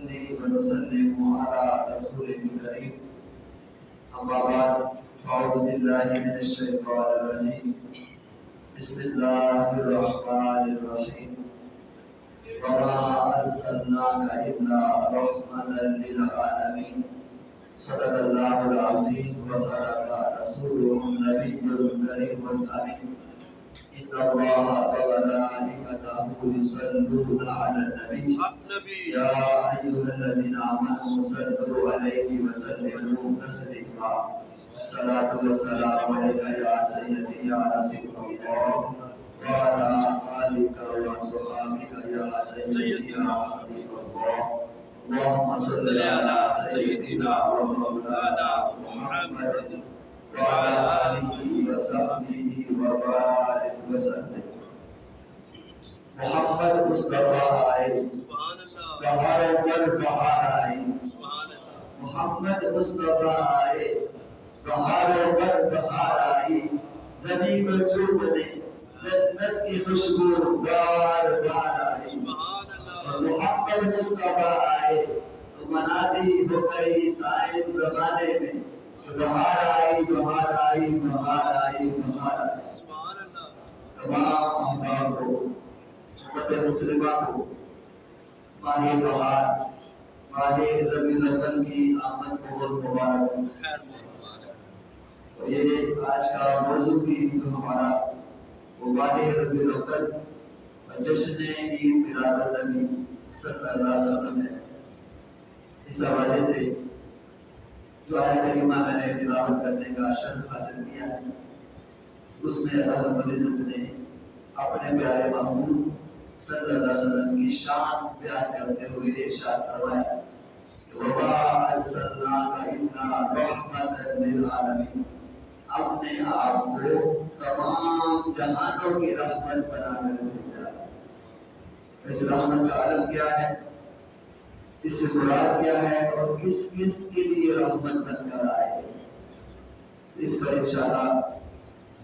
ونصلي ونسلم على رسول الكريم أما بعد فأعوذ بالله من الشيطان الرجيم بسم الله الرحمن الرحيم وما أرسلناك إلا رحمة للعالمين صدق الله العظيم وصدق رسوله النبي الكريم الأمين إن الله وملائكته يصلون على النبي يا أيها الذين آمنوا صلوا عليه وسلموا تسليما الصلاة والسلام عليك يا سيدي يا رسول الله وعلى آلك وصحبك يا سيدي يا حبيب الله اللهم صل على سيدنا ومولانا محمد وعلى آله وصحبه وبارك وسلم محمد مصطفى آئے بہاروں پر بہار آئی محمد مصطفیٰ آئے بہاروں پر بہار آئی زمین کو چومنے جنت کی خوشبو بار بار آئی اور محمد مصطفیٰ آئے تو منادی ہو گئی سائن زمانے میں بہار آئی بہار آئی بہار آئی بہار آئی تمام احباب کو امت مسلمہ کو ماہ بہار ماہ ربیع الاول کی آمد بہت مبارک تو یہ آج کا موضوع بھی جو ہمارا وہ ماہ ربیع الاول اور جشن عید میلاد النبی صلی اللہ علیہ وسلم ہے اس حوالے سے جو آیت کریمہ میں نے تلاوت کرنے کا شرف حاصل کیا ہے اس میں اللہ رب العزت نے اپنے پیارے محمود صلی اللہ علیہ وسلم کی شان بیان کرتے ہوئے ارشاد فرمایا کہ وَمَا أَرْسَلْنَاكَ إِلَّا رَحْمَةً لِلْعَالَمِينَ ہم نے آپ کو تمام جہانوں کی رحمت بنا کر بھیجا ہے۔ اس رحمت کا عالم کیا ہے، اس سے مراد کیا ہے اور کس کس کے لیے رحمت بن کر آئے، اس پر انشاءاللہ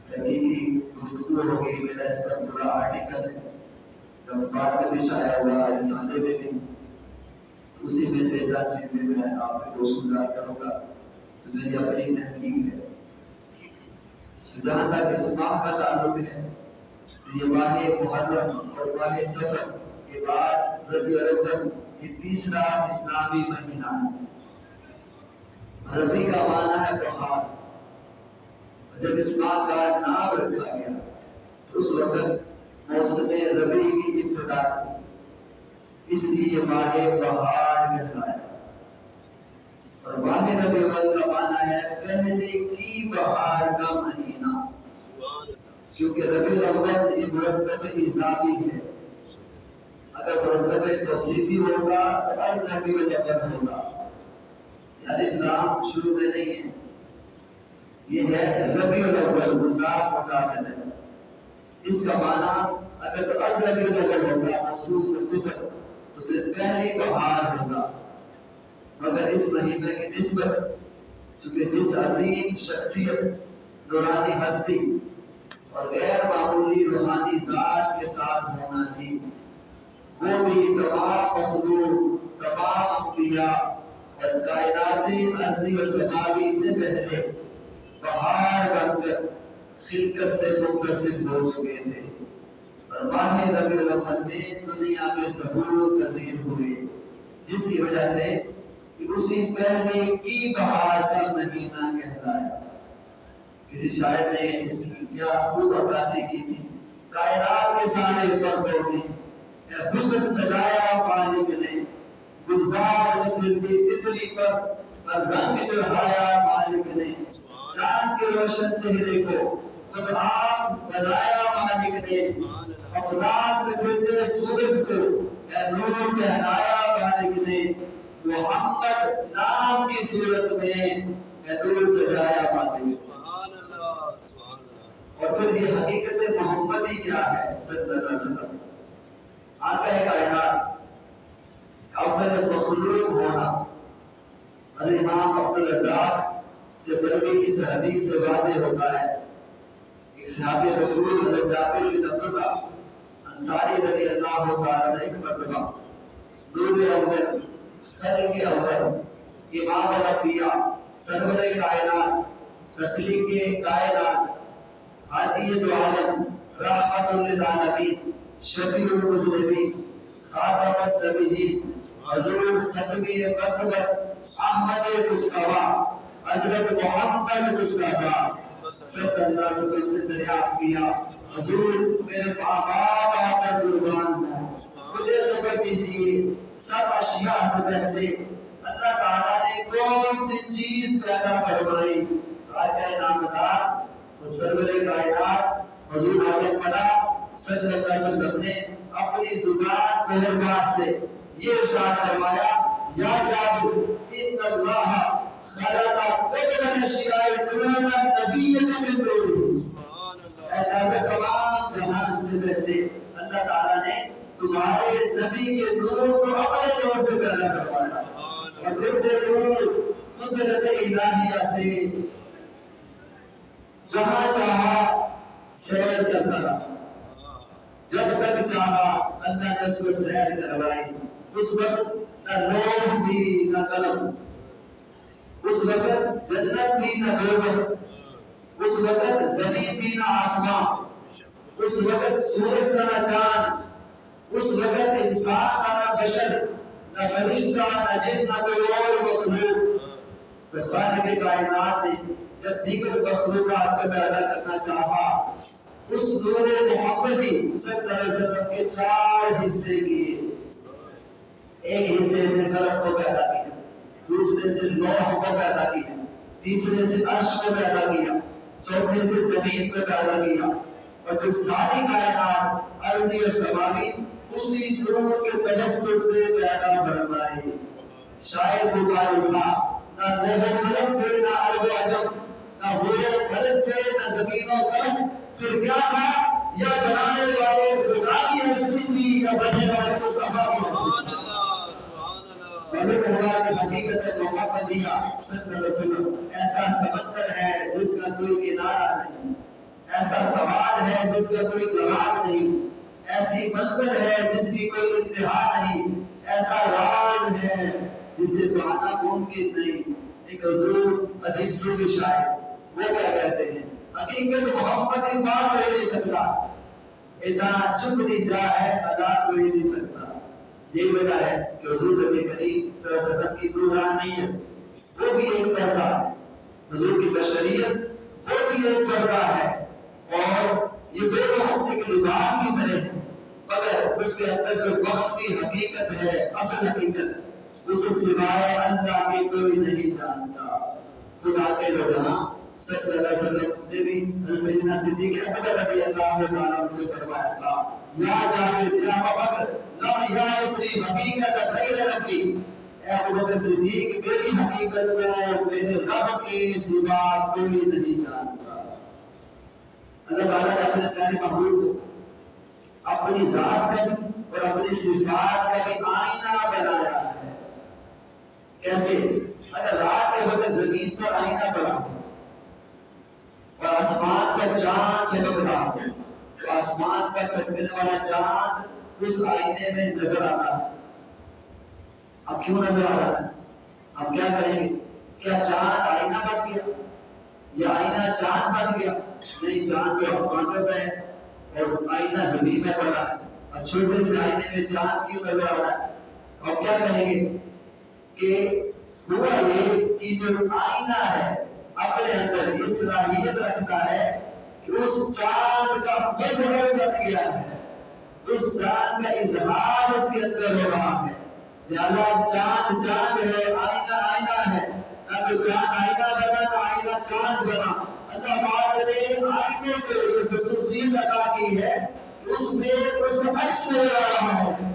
تحقیقی گفتگو ہوگی۔ میرا اس پر پورا آرٹیکل ہے جو اخبار میں بھی شائع ہوا ہے، رسالے میں بھی، اسی میں سے چند چیزیں میں آپ کو روشنگار کروں گا تو میری اپنی تحقیق ہے۔ جہاں تک اس ماہ کا تعلق ہے تو یہ ماہ محرم اور ماہ صفر کے بعد ربیع الاول یہ تیسرا اسلامی مہینہ ہے۔ ربیع کا معنی ہے بہار، جب اس ماہ کا نام رکھا گیا اس وقت موسم ربیع کی ابتدا تھی، اس لیے یہ ماہ بہار کہلایا۔ اور ماہ ربیع الاول کا معنی ہے پہلے کی بہار کا مہینہ، کیونکہ ربیع الاول یہ مرکب اضافی ہے۔ اگر مرتبہ توصیفی ہوگا تو ربیع الاول ہوگا، یعنی نام شروع میں نہیں ہے، یہ ہے ربیع الاول مضاف مضاف الیہ۔ اس کا معنی اگر تو ربیع الاول ہوگا موصوف صفت تو پھر پہلی بہار ہوگا، مگر اس مہینے کی نسبت چونکہ جس عظیم شخصیت نورانی ہستی اور غیر معمولی روحانی ذات کے ساتھ ہونا تھی، وہ بھی تمام مخلوق، تمام انبیاء اور کائناتی ارضی و سماوی سے پہلے بہار بن کر خلقت سے منقسم ہو چکے تھے، اور ماہ ربیع الاول میں دنیا میں ظہور پذیر ہوئے، جس کی وجہ سے اسی پہلے کی بہار کا مہینہ کہلایا۔ کسی شاعر نے اس کی کیا خوب عکاسی کی تھی، کائنات کے سارے پردوں میں حسن سجایا مالک نے، گلزار میں کھلتی تتلی پر رنگ چڑھایا مالک نے، چاند کے روشن چہرے کو خود آپ بنایا مالک نے، افلاک میں پھرتے سورج کو نور پہنایا مالک نے، محمد نام کی صورت میں نور سجایا مالک نے۔ اور پھر یہ حقیقت محمدی کیا ہے صلی اللہ علیہ وسلم، آقا کائنات اول مخلوق ہونا۔ حضرت امام عبدالرزاق سے بروی کی حدیث سے واضح ہوتا ہے، ایک صحابی رسول حضرت جابر بن عبداللہ انصاری رضی اللہ تعالیٰ عنہ ایک مرتبہ نور اول خلق اول امام الانبیاء سرور کائنات تخلیق کائنات ہادی دو عالم رحمت للعالمین شفیع المذنبین خاتم النبیین حضور ختمی مرتبت احمد مصطفیٰ حضرت محمد مصطفیٰ صلی اللہ علیہ وسلم سے دریافت کیا حضور میرے آقا پر قربان مجھے خبر دیجیے سب اشیاء سے پہلے اللہ تعالیٰ نے کون سی چیز پیدا فرمائی؟ آقا نامدار اور سرور کائنات حضور عالم پڑا صلی اللہ علیہ وسلم نے اپنی زبان مہربان سے یہ ارشاد فرمایا یا جابر ان اللہ خلق قبل الاشیاء نورا نبینا من نوره اے جابر تمام جہان سے پہلے اللہ تعالیٰ نے تمہارے نبی کے نور کو اپنے نور سے پیدا کروایا اور پھر نور قدرت الہیہ سے جہاں چاہا سیر کرتا رہا جب تک چاہا اللہ نے اس کو سیر کروائی اس وقت نہ لوح بھی نہ قلم اس وقت جنت بھی نہ دوزخ اس وقت زمین بھی نہ آسمان اس وقت سورج نہ چاند اس وقت انسان نہ بشر نہ فرشتہ نہ جن نہ کوئی اور مخلوق تو خالق کائنات نے جب دیگر مخلوقات کو پیدا کرنا چاہا اس نور محمدی صلی اللہ علیہ وسلم کے 4 حصے کیے ایک حصے سے قلم کو پیدا کیا دوسرے سے لوح کو پیدا کیا تیسرے سے عرش کو پیدا کیا چوتھے سے زمین کو پیدا کیا اور جو ساری کائنات ارضی اور سماوی اسی نور کے تجسس سے پیدا فرمائی شاید بخار اٹھا نہ لوح قلم تھے نہ عرب و عجم نہ ہوئے قلم تھے نہ زمین و قلم پھر کیا تھا یا بنانے والے خدا کی ہستی تھی یا بننے والے مصطفیٰ کی ہستی ملک خدا کی حقیقت محمدیہ صلی اللہ علیہ وسلم ایسا سمندر ہے جس کا کوئی کنارہ نہیں ایسا سوال ہے جس کا کوئی جواب نہیں ایسی منظر ہے جس کی کوئی انتہا نہیں ایسا راز ہے جسے پانا ممکن نہیں ایک حضور عجیب صوفی شاعر وہ کیا کہتے ہیں حقیقت محمد کی بات ہو نہیں سکتا اتنا چپ نہیں جا ہے اللہ کو ہی نہیں سکتا یہ وجہ ہے کہ حضور نبی کریم صلی اللہ علیہ وسلم کی نورانیت وہ بھی ایک پردہ ہے حضور کی بشریت وہ بھی ایک پردہ ہے اور یہ دونوں ایک لباس کی طرح ہے مگر اس کے اندر جو وقت کی حقیقت ہے اصل حقیقت اسے سوائے اللہ کی کوئی نہیں جانتا خدا کے جہاں صلی اللہ علیہ وسلم نے بھی سیدنا صدیق اکبر رضی اللہ تعالیٰ سے فرمایا تھا یا جابر یا ابوبکر لم یعرفنی حقیقت غیر ربی اے ابوبکر صدیق میری حقیقت کو میرے رب کے سوا کوئی نہیں جانتا اللہ تعالیٰ نے اپنے پیارے محبوب کو اپنی ذات کا بھی اور اپنی صفات کا بھی آئینہ بنایا ہے کیسے اگر رات کے وقت زمین پر آئینہ بنا اور آسمان کا چاند چمک رہا ہو تو آسمان کا چمکنے والا چاند اس آئینے میں نظر آتا ہے اب کیوں نظر آ رہا ہے ہم کیا کہیں گے کیا چاند آئینہ بن گیا یا آئینہ چاند بن گیا نہیں چاند تو آسمان پر ہے اور آئینہ زمین میں پڑا ہے اب چھوٹے سے آئینے میں چاند کیوں نظر آ رہا ہے اب کیا کہیں گے کہ ہوا یہ کہ جو آئینہ ہے اپنے اندر یہ صلاحیت رکھتا ہے کہ اس چاند کا مظہر بن گیا ہے اس چاند کا اظہار اس کے اندر ہو رہا ہے لہذا چاند چاند ہے آئینہ آئینہ ہے نہ تو چاند آئینہ بنا نہ آئینہ چاند بنا اللہ پاک نے آئینے کو یہ خصوصیت عطا کی ہے کہ اس میں اس کا عکس نظر آ رہا ہے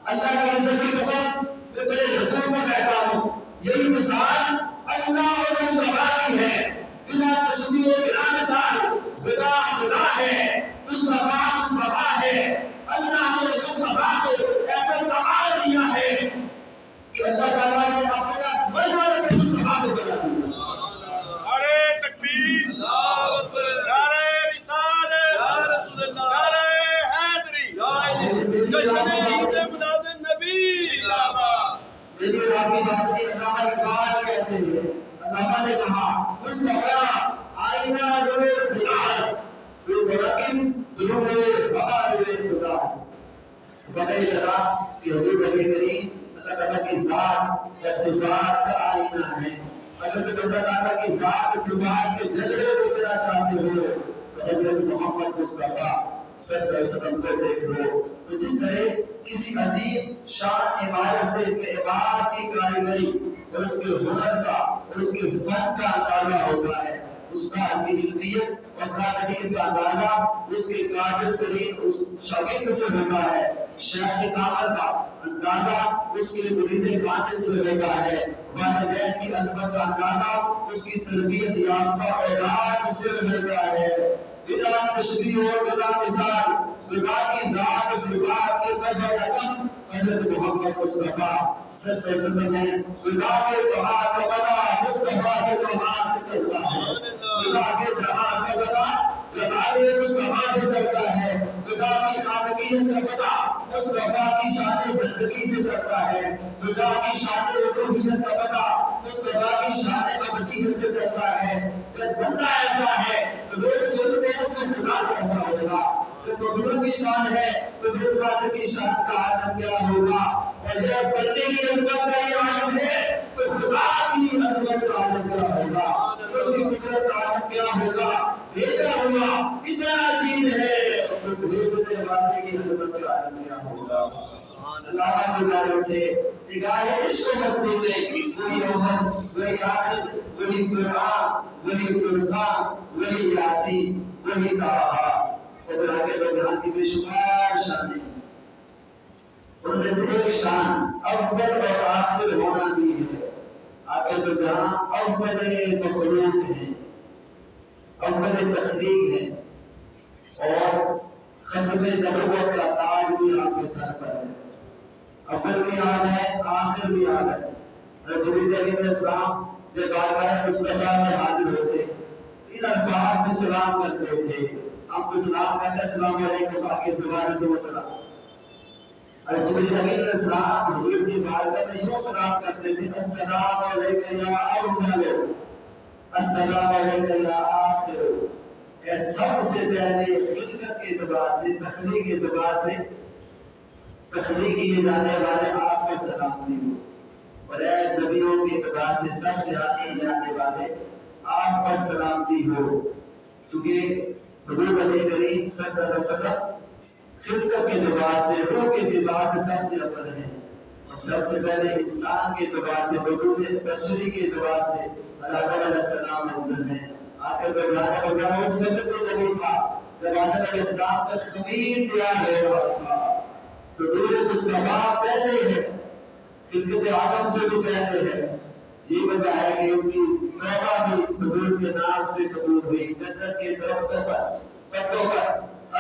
اللہ کی عزت کی قسم میں میرے رسول میں کہتا ہوں یہی مثال اللہ اور مصطفیٰ کی ہے بلا تشبیہ بلا مثال خدا خدا ہے مصطفیٰ مصطفیٰ ہے اللہ نے مصطفیٰ کو ایسا کمال دیا ہے کہ اللہ تعالیٰ نے اپنا مظہر کے مصطفیٰ کو بنا دیا نعرہ تکبیر اللہ اکبر نعرہ رسالت یا رسول اللہ نعرہ حیدری جشن عید میلاد النبی میری اور آپ کی بات نہیں، علامہ اقبال کہتے ہیں، علامہ نے کہا مصطفیٰ آئینہ روئے خدا رو برعکس روئے بہار روئے خدا سے۔ پتہ ہی چلا کہ حضور نبی کریم اللہ تعالیٰ کی ذات و صفات کا آئینہ ہے۔ اگر تم اللہ تعالیٰ کی ذات و صفات کے جلوے دیکھنا چاہتے ہو تو حضرت محمد مصطفیٰ صلی اللہ علیہ وسلم کو دیکھ لو۔ تو جس طرح کسی عظیم شان عمارت سے معمار کی کاریگری اور اس کے ہنر کا اور اس کے فن کا اندازہ ہوتا ہے، اس کا عظیم علمیت اور قابلیت کا اندازہ اس کے قابل ترین اس شاگرد سے ہوتا ہے، شیخ کامل کا اندازہ اس کے مرید قاتل سے ہوتا ہے، والدین کی عظمت کا اندازہ اس کی تربیت یافتہ اولاد سے ہوتا ہے۔ بلا تشبیہ اور بلا مثال خدا کی ذات صفات کے بغیر رقم حضرت محمد مصطفیٰ صلی اللہ علیہ وسلم ہے۔ خدا کے اتحاد کا پتہ مصطفیٰ کے اتحاد سے چلتا ہے، خدا کے اتحاد کا پتہ جمال مصطفیٰ سے چلتا ہے، خدا کی خالقیت کا پتہ مصطفیٰ کی شان بندگی سے چلتا ہے، خدا کی شان الوہیت کا پتہ مصطفیٰ کی شان ابدیت سے چلتا ہے۔ جب بندہ ایسا ہے تو لوگ سوچتے ہیں اس میں خدا کیسا ہوگا، جب مخلوق کی شان ہے تو پھر خالق کی شان کا عالم کیا ہوگا، اور جب بندے کی عظمت کا یہ عالم ہے تو خدا کی عظمت کا عالم کیا ہوگا، اس کی قدرت کا عالم کیا ہوگا۔ بھیجا ہوا اتنا عظیم ہے تو بھیجنے والے کی عظمت کا عالم کیا ہوگا۔ علامہ بلال اٹھے نگاہ عشق و مستی میں وہی اول وہی آخر وہی قرآن وہی فرقان وہی یاسین وہی طٰہٰ، اور آگے لوگ یہاں کی بے شمار شانیں، ان میں سے ایک شان اول اور آخر ہونا بھی ہے۔ آگے تو جہاں اول مخلوق ہیں، اول تخلیق ہے، اور ختم نبوت کا تاج بھی آپ کے سر پر ہے، اول بھی آپ ہے آخر بھی آپ ہے۔ جبریل علیہ السلام جب بارگاہ مصطفیٰ میں حاضر ہوتے ان الفاظ میں سلام کرتے تھے، ہم تو سلام کرتے السلام علیکم، باقی زبان تو سلام۔ جبریل علیہ السلام حضور کی بارگاہ میں یوں سلام کرتے تھے، السلام علیکم یا اول، السلام علیکم یا آخر۔ اے سب سے پہلے خلقت کے اعتبار سے، تخلیق کے اعتبار سے تخلیق کیے جانے والے آپ پر سلامتی ہو، اور اے نبیوں کے اعتبار سے سب سے آخر میں آنے والے آپ پر سلامتی ہو، چونکہ حضور نبی کریم صلی اللہ علیہ وسلم خلقت کے اعتبار سے، روح کے اعتبار سے سب سے اول ہیں، اور سب سے پہلے انسان کے اعتبار سے، وجود بشری کے اعتبار سے آدم علیہ السلام افضل ہیں۔ آخر تو جانا ہوگا اس وقت تو نبی تھا جب آدم علیہ السلام کا خمیر تیار ہو رہا تھا، تو نور مصطفیٰ پہلے ہے، خلقت آدم سے بھی پہلے ہے۔ یہ وجہ ہے کہ ان کی توبہ بھی حضور کے نام سے قبول ہوئی، جنت کے درختوں پر، پتوں پر،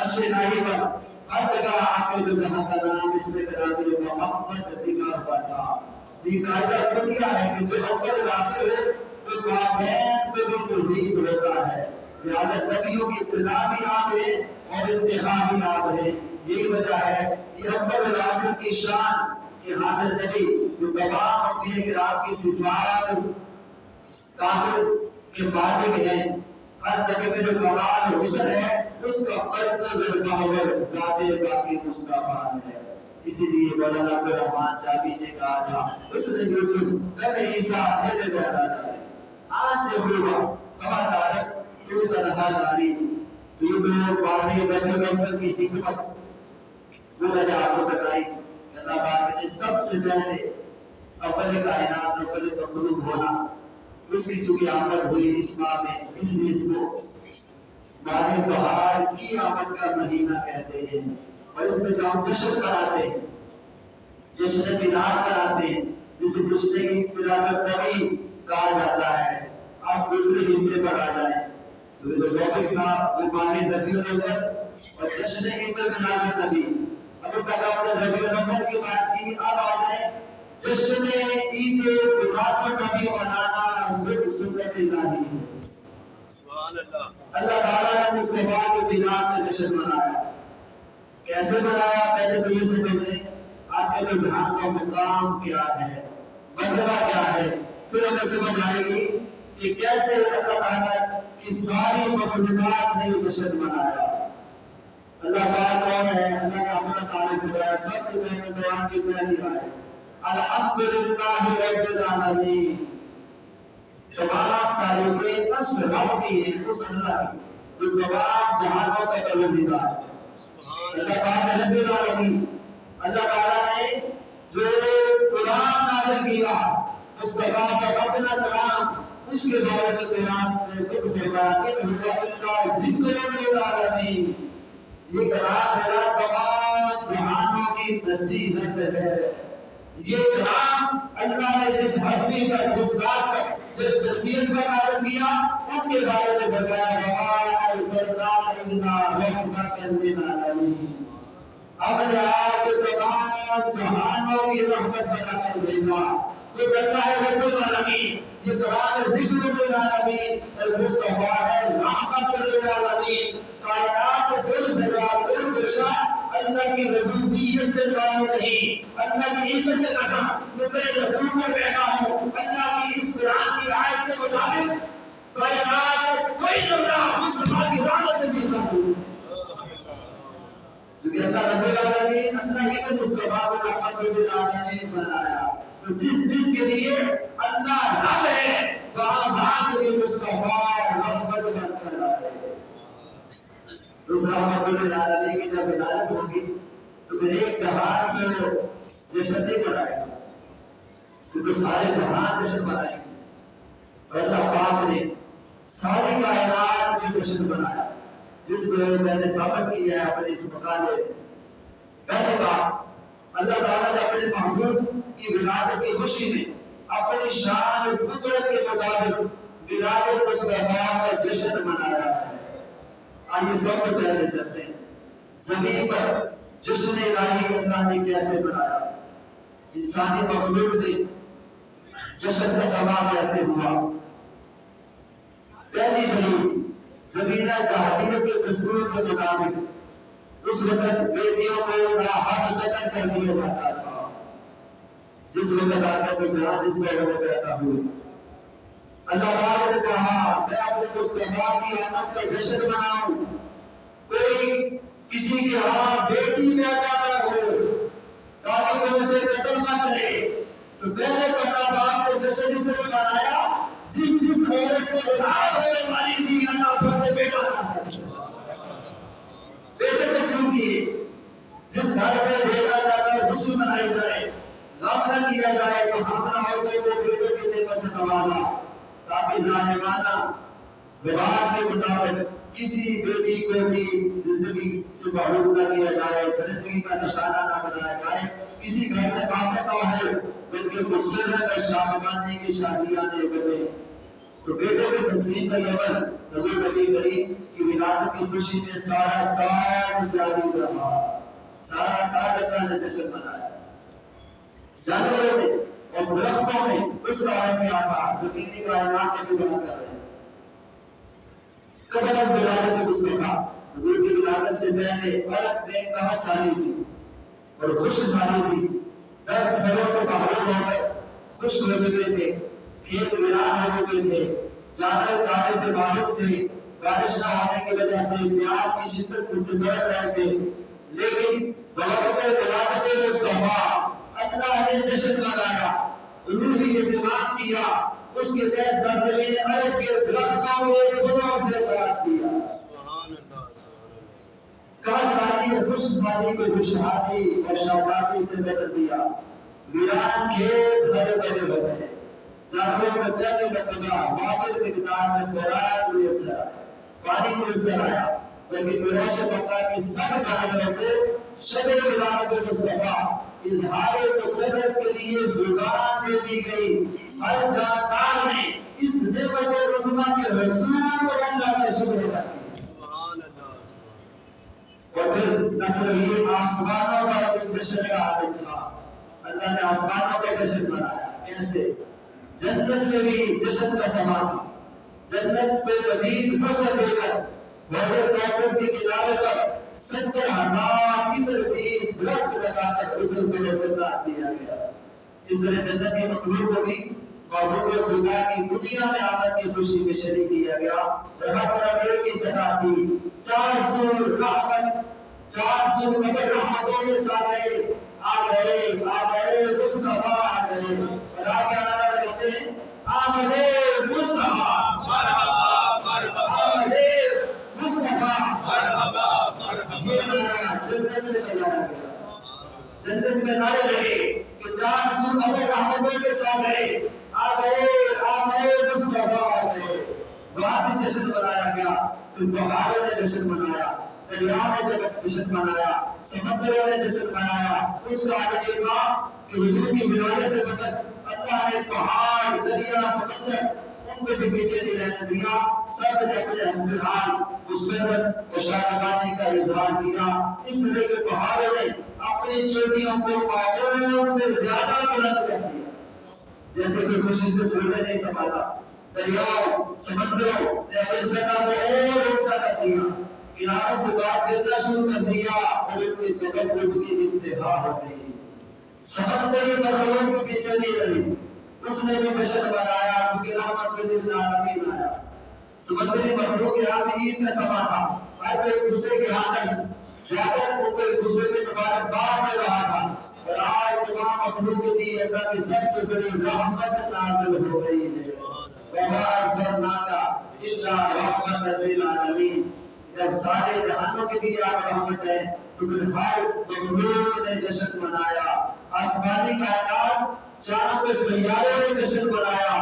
عرش الہی پر، ہر جگہ آ کے جو جہاں کا نام اس میں کرام محمد لکھا ہوا تھا۔ یہ قاعدہ کلیہ ہے کہ جو اول آخر ہے وہ بابین پہ بھی توحید ہوتا ہے، لہذا نبیوں کی ابتدا بھی آپ ہے اور انتہا بھی آپ ہے۔ یہی وجہ ہے یہ اول اور آخر کی شان کہ حاضر نبی جو تمام انبیاء کرام کی صفات کامل کے مالک ہیں، ہر نبی میں جو کمال حسن ہے اس کا مرکز اور محور ذات باقی مصطفیٰ ہے۔ اسی لیے مولانا عبدالرحمان جابی نے کہا تھا حسن یوسف نبی عیسیٰ میرے پیارا داری، آج ہوا کما تارک تو تنہا داری، تو دو پاہے بنی کی حکمت وہ میں نے آپ کو بتائی۔ اللہ پاک نے سب سے پہلے اول کائنات اول مخلوق ہونا، اس کی چونکہ آمد ہوئی اس ماہ میں، اس لیے اس کو ماہ بہار کی آمد کا مہینہ کہتے ہیں، اور اس میں جو ہم جشن مناتے ہیں، جشن میلاد مناتے ہیں، جسے جشن کی میلاد النبی کہا جاتا ہے۔ آپ دوسرے حصے پر آ جائیں تو جو ٹاپک تھا وہ ماہ ربیع الاول اور جشن عید میلاد النبی۔ اب تک آپ نے ربیع الاول کی بات کی، اب آ جائیں جشن عید میلاد النبی منانا وہ سنت الہی ہے۔ سبحان اللہ۔ اللہ تعالیٰ نے مصطفیٰ کے میلاد کا جشن منایا، کیسے منایا؟ پہلے تو یہ سمجھ لیں آپ کے رجحان کا مقام کیا ہے۔ مرتبہ کیا ہے، پھر ہمیں سمجھ آئے گی کہ کیسے اللہ تعالیٰ کی ساری مخلوقات نے جشن منایا۔ اللہ پاک کون ہے؟ اللہ کا اپنا تعریف کر رہا ہے۔ سب سے پہلے قرآن کی پہلی آیت الحمدللہ رب العالمین، تمام تعریفیں اس رب کی ہیں، اس اللہ کی جو تمام جہانوں کا پروردگار ہے۔ اللہ پاک رب العالمین، اللہ تعالیٰ نے جو قرآن نازل کیا مصطفیٰ کا اپنا کلام، اس کے بارے میں قرآن نے خود فرمایا کہ اللہ ذکر للعالمین، یہ کلام میرا تمام جہانوں کی نصیحت ہے۔ یہ کلام اللہ نے جس ہستی پر، جس ذات پر، جس شخصیت پر نازل کیا، ان کے بارے میں فرمایا وَمَا أَرْسَلْنَاكَ إِلَّا رَحْمَةً لِّلْعَالَمِينَ، اب نے آپ کے تمام جہانوں کی رحمت بنا کر بھیجا۔ خود اللہ رب العالمین، یہ قرآن ذکر للعالمین، المصطفیٰ ہے رحمت للعالمین۔ کائنات کل ذرہ، کل بشر اللہ کی ربوبیت سے ظاہر نہیں۔ اللہ کی عزت کی قسم، میں میرے رسول کو کہتا ہوں، اللہ کی اس قرآن کی آیت کے مطابق کائنات کوئی ذرہ مصطفیٰ کی رحمت سے بھی ظاہر نہیں۔ چونکہ اللہ رب العالمین، اللہ ہی نے مصطفیٰ کو رحمت للعالمین بنایا، تو جس کے لیے اللہ رب ہے، وہاں کے لیے مصطفیٰ رحمت بن کر آئے۔ اس رحمت للعالمین کی جب ولادت ہوگی تو پھر ایک جہان میں جشن نہیں منائے گا، کیونکہ سارے جہان جشن منائیں گے۔ اور اللہ پاک نے ساری کائنات میں جشن منایا، جس کو میں نے ثابت کیا ہے اپنے اس مقالے۔ پہلے بات، اللہ تعالیٰ نے اپنے محبوب کی ولادت کی خوشی میں اپنی شان اور قدرت کے مطابق ولادت مصطفیٰ کا جشن منایا ہے۔ آئیے سب سے پہلے چلتے ہیں زمین پر جشن الہی اللہ نے کیسے منایا، انسانی مخلوق نے جشن کا سما کیسے ہوا۔ پہلی دلیل، زمینہ جاہلیت کے دستور کے مطابق اس وقت بیٹیوں کو ناحق قتل کر دیا جاتا تھا، جس وقت آقا کی جہاد اس طرح میں پیدا ہوئی۔ اللہ پاک نے چاہا میں اپنے مصطفیٰ کی آمد کا جشن مناؤں، کوئی کسی کے ہاں بیٹی پیدا نہ ہو تاکہ وہ اسے قتل نہ کرے، تو پہلے تو اللہ پاک نے جشن اس طرح منایا جس عورت کو اولاد ہونے والی تھی، اللہ پاک نے بیٹا بیٹے تقسیم کیے۔ جس گھر میں بیٹا جاتا خوشی منائی جائے، غم نہ کیا جائے، تو حاملہ عورتوں کو بیٹے کی نعمت سے نوازا، تاکہ ظالمانہ رواج کے مطابق کسی بیٹی کو بھی زندگی سے محروم نہ کیا جائے، درندگی کا نشانہ نہ بنایا جائے۔ کسی گھر میں طاقت نہ ہو بلکہ غصے میں کر شادمانی کی شادیاں نہ بچے، تو بیٹوں کی تقسیم کا یہ عمل حضور نبی کریم کی ولادت کی خوشی میں سارا سال جاری رہا، سارا سال اللہ نے جشن منایا۔ جانوروں میں اور درختوں میں اس کا عالم کیا تھا، زمینی کائنات میں بھی بیان کر رہے ہیں۔ قبل از ولادت مصطفیٰ، حضور کی ولادت سے پہلے عرب میں قحط سالی تھی اور خشک سالی تھی، درخت پھلوں سے محروم ہو کر خشک ہو چکے تھے، کھیت ویران ہو چکے تھے، جانور چارے سے محروم تھے، بارش نہ ہونے کی وجہ سے پیاس کی شدت سے بڑھ رہے تھے۔ لیکن بوقت ولادت مصطفیٰ اللہ نے جشن منایا، روحی اہتمام کیا، اس کے تحت سرزمین عرب کے درختوں میں پھلوں سے بارا دیا۔ قحط سالی اور خشک سالی کو خوشحالی اور شادابی سے بدل دیا، ویران کھیت ہرے بھرے ہو گئے، جانوروں کو پہلے مرتبہ وافر مقدار میں خوراک میسر آیا، پانی میسر آیا، لیکن قریش مکہ کے سب جانوروں کو شب ولادت مصطفیٰ اظہار مسرت کے لیے زبان دے دی گئی۔ ہر جاندار نے اس نعمت عظمیٰ کے رسول کو اللہ کا شکر ادا کیا۔ اور پھر نصر یہ آسمانوں کا ایک جشن کا عالم تھا، اللہ نے آسمانوں کا جشن منایا۔ کیسے؟ جنت میں بھی جشن کا سما تھا، جنت میں مزید فصل دے کر حوض کوثر کے کنارے پر 70,000 کی تربیت درخت لگا کر غسل کو نصرات دیا گیا۔ اس طرح جنت کی مخلوق کو بھی محبوب خدا کی دنیا میں آمد کی خوشی میں شریک کیا گیا اور ہر طرح دیر کی سزا تھی. 400 رحمت 400 مگر رحمتوں میں چاہے آ گئے مصطفیٰ آ گئے. اور آپ کیا نعرہ لگاتے ہیں؟ آمد مصطفیٰ مرحبا مرحبا آمد مصطفیٰ مرحبا مرحبا. یہ نعرہ جنت میں لگایا گیا. جنت میں نعرے لگے کہ 400 مگر رحمتوں میں چاہے آ گئے مصطفیٰ آ گئے. وہاں بھی جشن منایا گیا. تو پہاڑوں نے جشن منایا, دریاؤں نے جب جشن منایا, سمندروں نے جشن منایا. اس کا آگے یہ تھا کہ حضور کی ولادت کے وقت اللہ نے پہاڑ, دریا, سمندر ان کو بھی پیچھے نہیں رہنے دیا. سب نے اپنے حسب حال مسرت و شادمانی کا اظہار کیا. اس طرح کے پہاڑوں نے اپنی چوٹیوں کو پہاڑوں سے زیادہ بلند کر دیا, جیسے کہ خوشی سے بھولنے نہیں سماتا. دریاؤں سمندروں نے اپنی سطح کو اور اونچا کر دیا, کناروں سے بات کرنا شروع کر دیا اور ان کی تکبر کی انتہا ہو گئی. سمندری مخلوق کے پیچھے نہیں رہی, اس نے بھی جشن منایا کیونکہ رحمت للعالمین آیا. سمندری مخلوق کے ہاتھ عید کا سما تھا, ہر کوئی ایک دوسرے کے ہاتھ جا کر ان کو ایک دوسرے کے مبارکباد دے رہا تھا. اور آج تمام مخلوق کے لیے اللہ کی سب سے بڑی رحمت نازل ہو گئی ہے. وَمَا أَرْسَلْنَاكَ إِلَّا رَحْمَةً لِلْعَالَمِينَ. جب سارے جہانوں کے لیے آپ رحمت ہے تو پھر ہر مخلوق نے جشن منایا. آسمانی کائنات چاند و سیاروں نے جشن منایا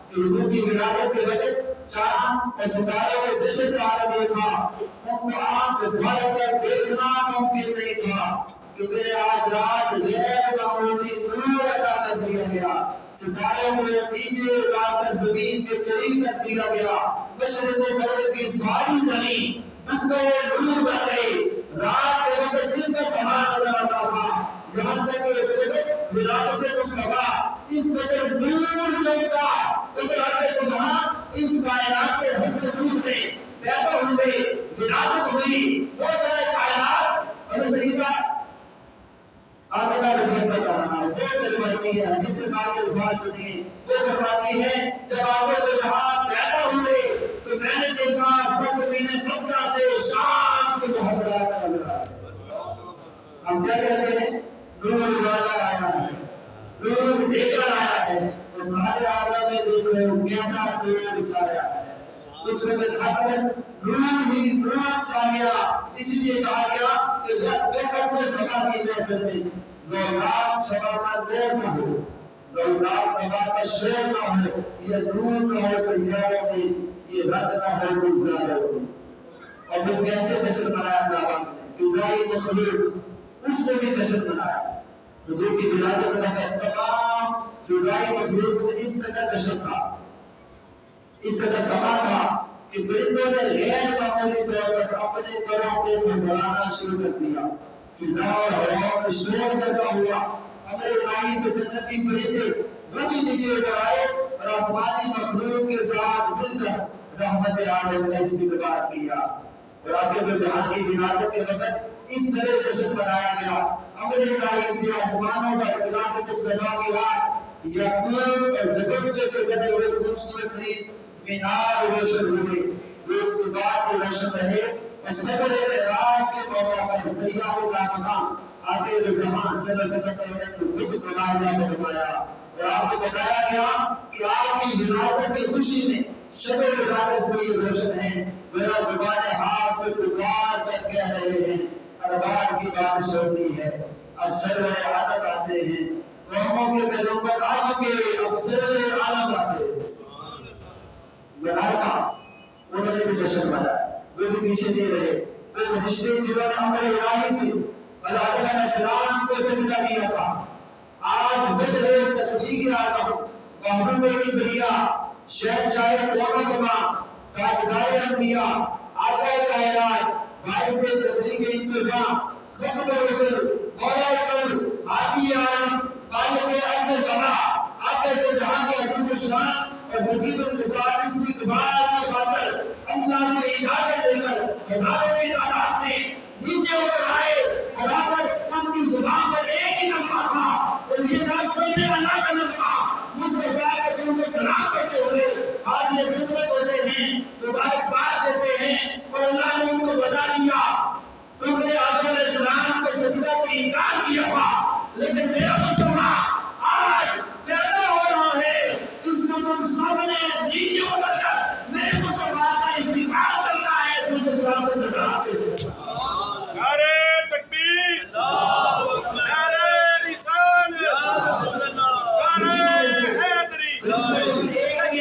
کہ حضور کی ولادت کے وقت چاند اور ستاروں میں جشن کا عالم یہ تھا. ان کو آنکھ بھر کر دیکھنا ممکن نہیں تھا کیونکہ آج رات غیر معمولی نور عطا کر دیا گیا. ستاروں کو نیچے لا کر زمین کے قریب کر دیا گیا. مشرق و مغرب کی ساری زمین نور بن گئی. رات کے وقت دن کا سما نظر آتا تھا, یہاں تک کہ اس وقت ولادت مصطفیٰ اس قدر نور چمکا اتر جہاں اس کائنات کے حسن نور میں پیدا ہوئے, ولادت ہوئی. وہ سارے کائنات اور سیدہ آمنہ رضی اللہ عنہا وہ فرماتی ہے, جس سے باقی الفاظ سنیے, وہ فرماتی ہے جب آپ جہاں پیدا ہوئے تو میں نے دیکھا سرزمین مکہ سے شام کے محبت نظر آ رہے. ہم کیا کہتے ہیں؟ نور والا آیا ہے, نور لے کر آیا ہے. اور سارے عالم میں دیکھو کیسا نور چھایا ہے. اس میں ہر نور ہی نور چھا گیا. اس لیے کہا گیا کہ بہتر سے سبا کی محفل میں لولاک شبا کا دیر نہ ہو, لولاک تبا کا شیر نہ ہو, یہ نور نہ ہو سیاروں میں, یہ رد نہ ہو گلزار ہو. اور جو کیسے جشن منایا اللہ نے فضائی مخلوق اس نے بھی جشن منایا. حضور کی ولادت میں تمام فضائی مخلوق میں اس طرح جشن تھا, اس طرح سما تھا کہ پرندوں نے غیر معمولی طور پر اپنے پروں کو بڑھانا شروع کر دیا. فضا اور ہوا میں شور کرتا ہوا ہمارے راہی سے جنت کی پرندے وہ بھی نیچے اتر آئے اور آسمانی مخلوق کے ساتھ مل کر رحمت عالم کا استقبال کیا. اور آگے تو جہاں کی ولادت کے وقت اس طرح جشن منایا گیا. ہمارے راہی سے آسمانوں پر ولادت مصطفیٰ کی رات یاقوت اور زبرجد سے بنے ہوئے خوبصورت ترین مینار روشن ہوئے. اس کے بعد روشن رہے اور سفر معراج کے موقع پر سیاحوں کا مقام آتے ہوئے جہاں صلی اللہ علیہ وسلم نے خود ملاحظہ فرمایا. اور آپ کو بتایا گیا کہ آپ کی ولادت کی خوشی میں شب ولادت سے یہ روشن ہے. میرا زبان حال سے پکار کر کہہ رہے ہیں ارباب کی بارش ہوتی ہے, اب سرور عالم آتے ہیں, قوموں کے پیغمبر آ چکے, اب سرور عالم آتے ہیں. ملائکہ انہوں نے بھی جشن منایا, وہ بھی پیچھے نہیں رہے. وہ فرشتے جنہوں نے ہمارے الہی سے آدم علیہ السلام کو سجدہ کیا تھا, آج بدر تخلیق آدم محبوب کبریا شہنشاہ قوم تمام تاجدار انبیاء آقا کائنات باعث تخلیق انسان ختم رسل مولا کل ہادی عالم خالق عرش سما آقا جہاں کے عظیم شان اور حبیب المثال اس کی اتباع کی خاطر اللہ سے اجازت لے کر ہزاروں کی تعداد میں نیچے اتر آئے اور آ کر ان کی زبان پر ایک ہی لفظ تھا اور یہ راستہ میں اللہ کا نظام مصطفیٰ کے دل میں سلام کرتے ہوئے حاضر خدمت ہوتے ہیں، مبارکباد دیتے ہیں، اور اللہ نے ان کو بتا دیا تم نے آدم علیہ السلام کے سجدہ سے انکار کیا تھا، لیکن میرا مصطفیٰ آج پیدا ہو رہا ہے، اس کو تم سب نے نیچے اتر کر میرے مصطفیٰ کا استقبال کرنا ہے، تجھے سلام کو نظر آتے ہیں۔ نعرہ تکبیر، نعرہ رسالت، نعرہ حیدری، ایک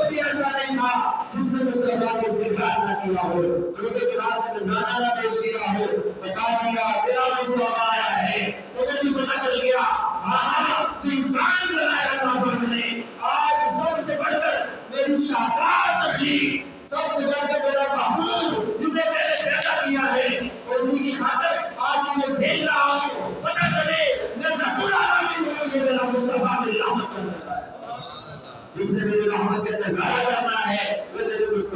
بھی ایسا نہیں تھا جس نے مصطفیٰ کا استقبال نہ کیا ہو، درود سلام کا نذرانہ نہ پیش کیا ہو، بتا دیا تیرا مصطفیٰ آیا ہے، تمہیں بھی پتہ چل گیا ہاں جو انسان بنایا اللہ پاک نے، آج سب سے بڑھ کر میری شاہکار تخلیق، سب سے بڑھ کر میرا محبوب جسے میں نے پیدا کیا ہے، اور اسی کی خاطر آج میں بھیج رہا ہوں، پتہ چلے میں رب العالمین ہوں، یہ میرا مصطفیٰ میری رحمت کرنے والا ہے، جس نے میری رحمت کا نظارہ کرنا ہے۔